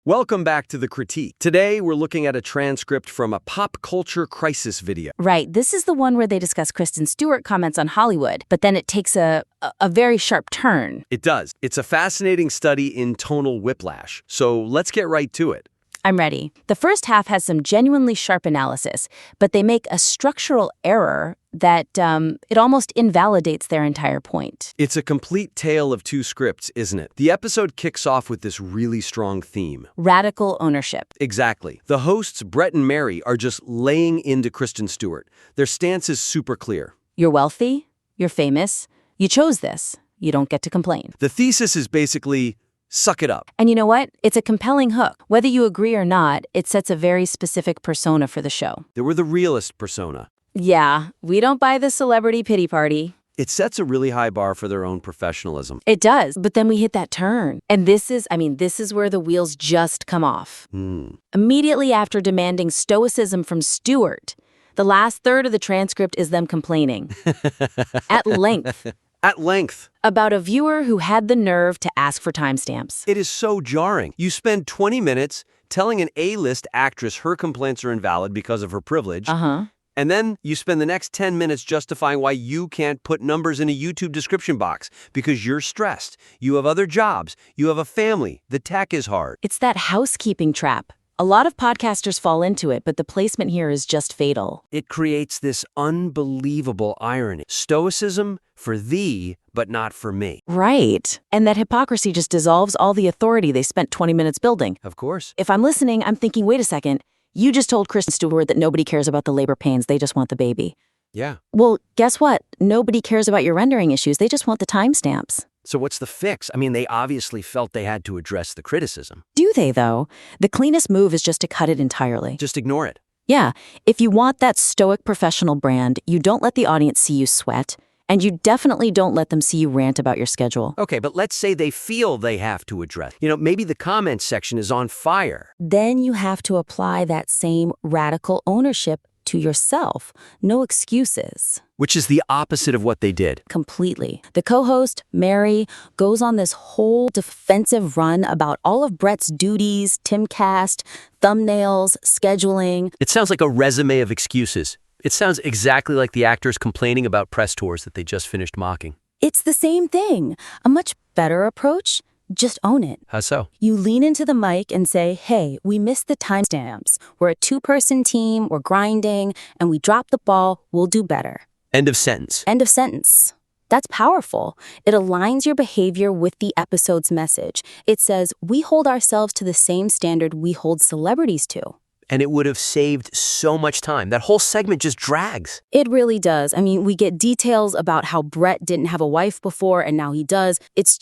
Welcome back to The Critique. Today, we're looking at a transcript from a pop culture crisis video. Right. This is the one where they discuss Kristen Stewart comments on Hollywood, but then it takes a very sharp turn. It does. It's a fascinating study in tonal whiplash. So let's get right to it. I'm ready. The first half has some genuinely sharp analysis, but they make a structural error that it almost invalidates their entire point. It's a complete tale of two scripts, isn't it? The episode kicks off with this really strong theme. Radical ownership. Exactly. The hosts, Brett and Mary, are just laying into Kristen Stewart. Their stance is super clear. You're wealthy. You're famous. You chose this. You don't get to complain. The thesis is basically, suck it up. And you know what? It's a compelling hook. Whether you agree or not, it sets a very specific persona for the show. They were the realist persona. Yeah, we don't buy the celebrity pity party. It sets a really high bar for their own professionalism. It does, but then we hit that turn. And this is where the wheels just come off. Immediately after demanding stoicism from Stewart, the last third of the transcript is them complaining. At length. At length. About a viewer who had the nerve to ask for timestamps. It is so jarring. You spend 20 minutes telling an A-list actress her complaints are invalid because of her privilege. And then you spend the next 10 minutes justifying why you can't put numbers in a YouTube description box because you're stressed. You have other jobs. You have a family. The tech is hard. It's that housekeeping trap. A lot of podcasters fall into it, but the placement here is just fatal. It creates this unbelievable irony. Stoicism for thee, but not for me. Right. And that hypocrisy just dissolves all the authority they spent 20 minutes building. Of course. If I'm listening, I'm thinking, wait a second. You just told Kristen Stewart that nobody cares about the labor pains, they just want the baby. Yeah. Well, guess what? Nobody cares about your rendering issues, they just want the timestamps. So what's the fix? I mean, they obviously felt they had to address the criticism. Do they, though? The cleanest move is just to cut it entirely. Just ignore it. Yeah. If you want that stoic professional brand, you don't let the audience see you sweat, and you definitely don't let them see you rant about your schedule. Okay, but let's say they feel they have to address. Maybe the comments section is on fire. Then you have to apply that same radical ownership to yourself. No excuses. Which is the opposite of what they did. Completely. The co-host, Mary, goes on this whole defensive run about all of Brett's duties, Timcast, thumbnails, scheduling. It sounds like a resume of excuses. It sounds exactly like the actors complaining about press tours that they just finished mocking. It's the same thing. A much better approach. Just own it. How so? You lean into the mic and say, hey, we missed the timestamps. We're a two-person team, we're grinding, and we dropped the ball, we'll do better. End of sentence. End of sentence. That's powerful. It aligns your behavior with the episode's message. It says, we hold ourselves to the same standard we hold celebrities to. And it would have saved so much time. That whole segment just drags. It really does. I mean, we get details about how Brett didn't have a wife before and now he does. It's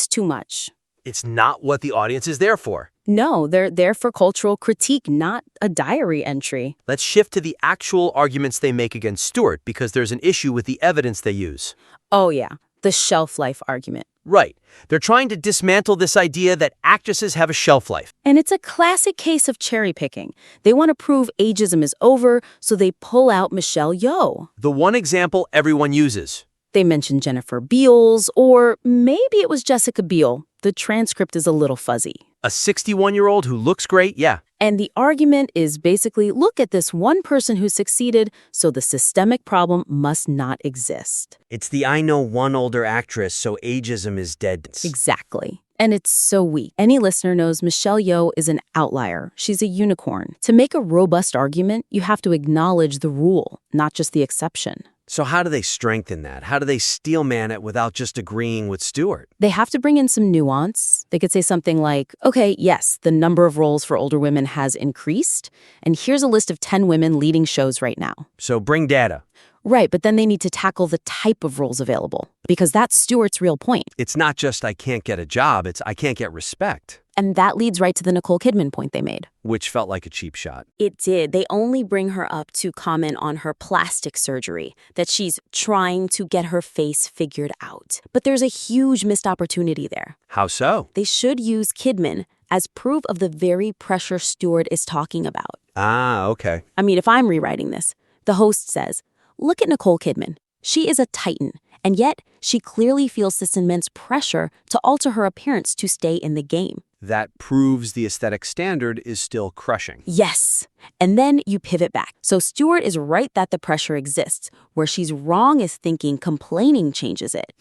too much. It's not what the audience is there for. No, they're there for cultural critique, not a diary entry. Let's shift to the actual arguments they make against Stewart because there's an issue with the evidence they use. Oh yeah, the shelf life argument. Right. They're trying to dismantle this idea that actresses have a shelf life. And it's a classic case of cherry picking. They want to prove ageism is over, so they pull out Michelle Yeoh. The one example everyone uses. They mention Jennifer Beals, or maybe it was Jessica Biel. The transcript is a little fuzzy. A 61-year-old who looks great, yeah. And the argument is basically, look at this one person who succeeded, so the systemic problem must not exist. It's the I know one older actress, so ageism is dead. Exactly. And it's so weak. Any listener knows Michelle Yeoh is an outlier. She's a unicorn. To make a robust argument, you have to acknowledge the rule, not just the exception. So how do they strengthen that? How do they steelman it without just agreeing with Stewart? They have to bring in some nuance. They could say something like, okay, yes, the number of roles for older women has increased, and here's a list of 10 women leading shows right now. So bring data. Right, but then they need to tackle the type of roles available, because that's Stewart's real point. It's not just I can't get a job, it's I can't get respect. And that leads right to the Nicole Kidman point they made. Which felt like a cheap shot. It did. They only bring her up to comment on her plastic surgery, that she's trying to get her face figured out. But there's a huge missed opportunity there. How so? They should use Kidman as proof of the very pressure Stewart is talking about. Ah, okay. I mean, if I'm rewriting this, the host says, look at Nicole Kidman. She is a titan, and yet she clearly feels this immense pressure to alter her appearance to stay in the game. that proves the aesthetic standard is still crushing. Yes. And then you pivot back. So Stewart is right that the pressure exists. Where she's wrong is thinking complaining changes it.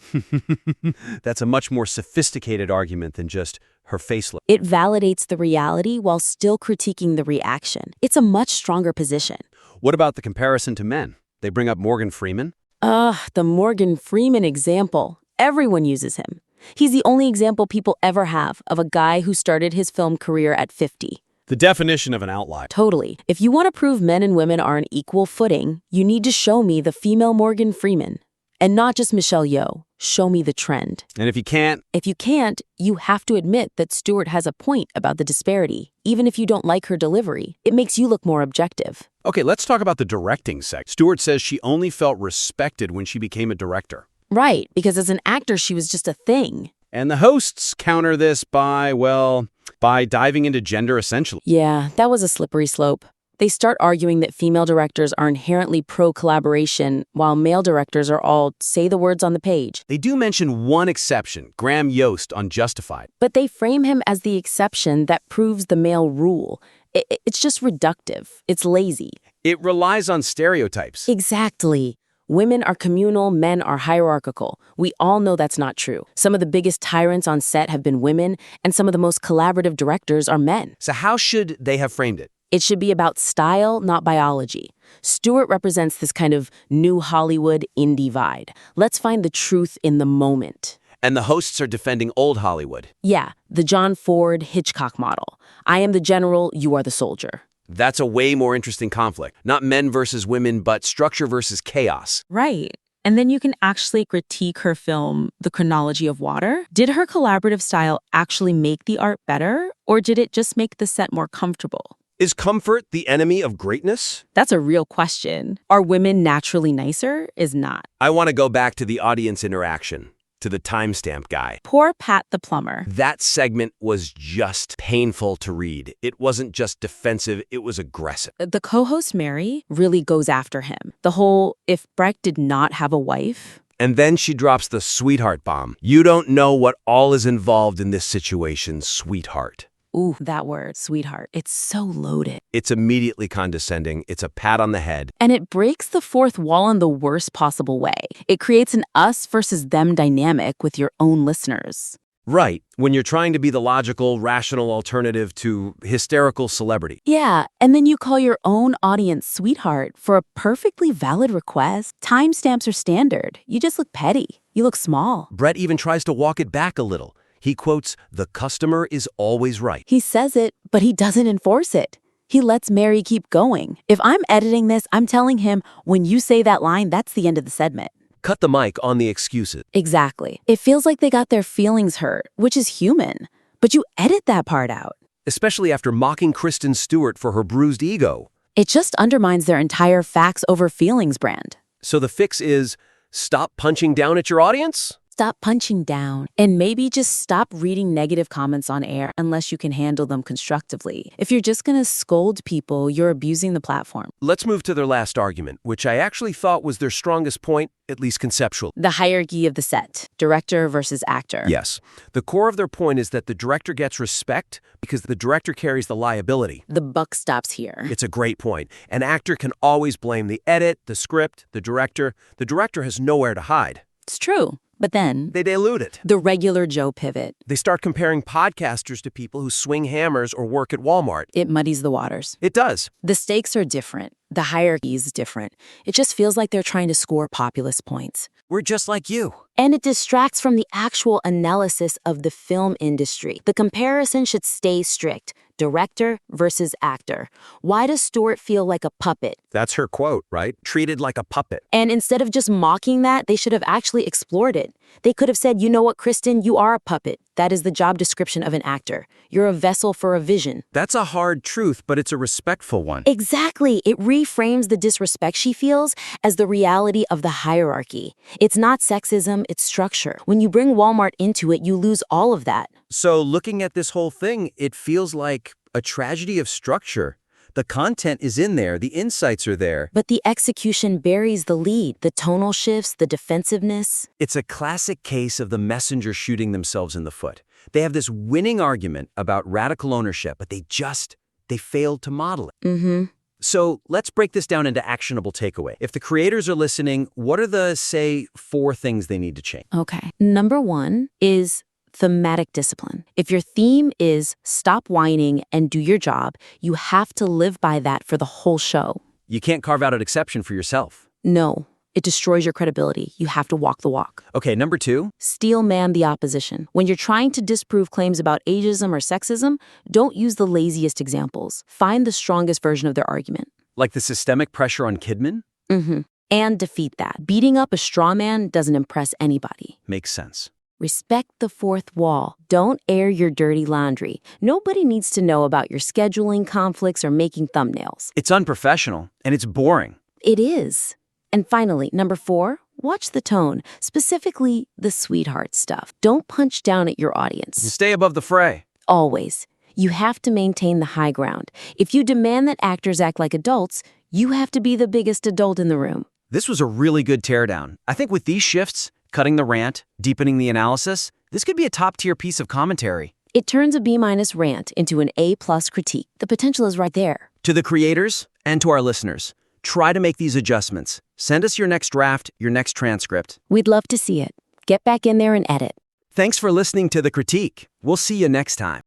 That's a much more sophisticated argument than just her facelift. It validates the reality while still critiquing the reaction. It's a much stronger position. What about the comparison to men? They bring up Morgan Freeman. The Morgan Freeman example. Everyone uses him. He's the only example people ever have of a guy who started his film career at 50. The definition of an outlier. Totally. If you want to prove men and women are on equal footing, you need to show me the female Morgan Freeman. And not just Michelle Yeoh. Show me the trend. And if you can't, you have to admit that Stewart has a point about the disparity. Even if you don't like her delivery, it makes you look more objective. Okay, let's talk about the directing sect. Stewart says she only felt respected when she became a director. Right, because as an actor, she was just a thing. And the hosts counter this by diving into gender essentially. Yeah, that was a slippery slope. They start arguing that female directors are inherently pro-collaboration, while male directors are all say the words on the page. They do mention one exception, Graham Yost on Justified. But they frame him as the exception that proves the male rule. It's just reductive. It's lazy. It relies on stereotypes. Exactly. Women are communal, men are hierarchical. We all know that's not true. Some of the biggest tyrants on set have been women, and some of the most collaborative directors are men. So how should they have framed it? It should be about style, not biology. Stewart represents this kind of new Hollywood indie vibe. Let's find the truth in the moment. And the hosts are defending old Hollywood. Yeah, the John Ford Hitchcock model. I am the general, you are the soldier. That's a way more interesting conflict. Not men versus women, but structure versus chaos. Right. And then you can actually critique her film, The Chronology of Water. Did her collaborative style actually make the art better, or did it just make the set more comfortable? Is comfort the enemy of greatness? That's a real question. Are women naturally nicer? Is not. I want to go back to the audience interaction, to the timestamp guy. Poor Pat the plumber. That segment was just painful to read. It wasn't just defensive, it was aggressive. The co-host Mary really goes after him. The whole, if Breck did not have a wife. And then she drops the sweetheart bomb. You don't know what all is involved in this situation, sweetheart. Ooh, that word, sweetheart. It's so loaded. It's immediately condescending. It's a pat on the head. And it breaks the fourth wall in the worst possible way. It creates an us versus them dynamic with your own listeners. Right, when you're trying to be the logical, rational alternative to hysterical celebrity. Yeah, and then you call your own audience sweetheart for a perfectly valid request. Timestamps are standard. You just look petty. You look small. Brett even tries to walk it back a little. He quotes, "The customer is always right." He says it, but he doesn't enforce it. He lets Mary keep going. If I'm editing this, I'm telling him, when you say that line, that's the end of the segment. Cut the mic on the excuses. Exactly. It feels like they got their feelings hurt, which is human. But you edit that part out. Especially after mocking Kristen Stewart for her bruised ego. It just undermines their entire facts over feelings brand. So the fix is, stop punching down at your audience? Stop punching down, and maybe just stop reading negative comments on air unless you can handle them constructively. If you're just going to scold people, you're abusing the platform. Let's move to their last argument, which I actually thought was their strongest point, at least conceptually. The hierarchy of the set, director versus actor. Yes. The core of their point is that the director gets respect because the director carries the liability. The buck stops here. It's a great point. An actor can always blame the edit, the script, the director. The director has nowhere to hide. It's true. But then They dilute it. the regular Joe pivot. They start comparing podcasters to people who swing hammers or work at Walmart. It muddies the waters. It does. The stakes are different. The hierarchy is different. It just feels like they're trying to score populist points. We're just like you. And it distracts from the actual analysis of the film industry. The comparison should stay strict. Director versus actor. Why does Stewart feel like a puppet? That's her quote, right? Treated like a puppet. And instead of just mocking that, they should have actually explored it. They could have said, you know what, Kristen, you are a puppet. That is the job description of an actor. You're a vessel for a vision. That's a hard truth, but it's a respectful one. Exactly. It reframes the disrespect she feels as the reality of the hierarchy. It's not sexism, it's structure. When you bring Walmart into it, you lose all of that. So looking at this whole thing, it feels like a tragedy of structure. The content is in there, the insights are there. But the execution buries the lead, the tonal shifts, the defensiveness. It's a classic case of the messenger shooting themselves in the foot. They have this winning argument about radical ownership, but they failed to model it. Mm-hmm. So let's break this down into actionable takeaway. If the creators are listening, what are the, say, 4 things they need to change? Okay. Number 1 is thematic discipline. If your theme is stop whining and do your job, you have to live by that for the whole show. You can't carve out an exception for yourself. No, it destroys your credibility. You have to walk the walk. Okay, number 2. Steel man the opposition. When you're trying to disprove claims about ageism or sexism, don't use the laziest examples. Find the strongest version of their argument. Like the systemic pressure on Kidman? Mm-hmm. And defeat that. Beating up a straw man doesn't impress anybody. Makes sense. Respect the 4th wall. Don't air your dirty laundry. Nobody needs to know about your scheduling conflicts or making thumbnails. It's unprofessional, and it's boring. It is. And finally, number 4, watch the tone, specifically the sweetheart stuff. Don't punch down at your audience. Stay above the fray. Always. You have to maintain the high ground. If you demand that actors act like adults, you have to be the biggest adult in the room. This was a really good teardown. I think with these shifts, cutting the rant, deepening the analysis, this could be a top-tier piece of commentary. It turns a B- rant into an A+ critique. The potential is right there. To the creators and to our listeners, try to make these adjustments. Send us your next draft, your next transcript. We'd love to see it. Get back in there and edit. Thanks for listening to The Critique. We'll see you next time.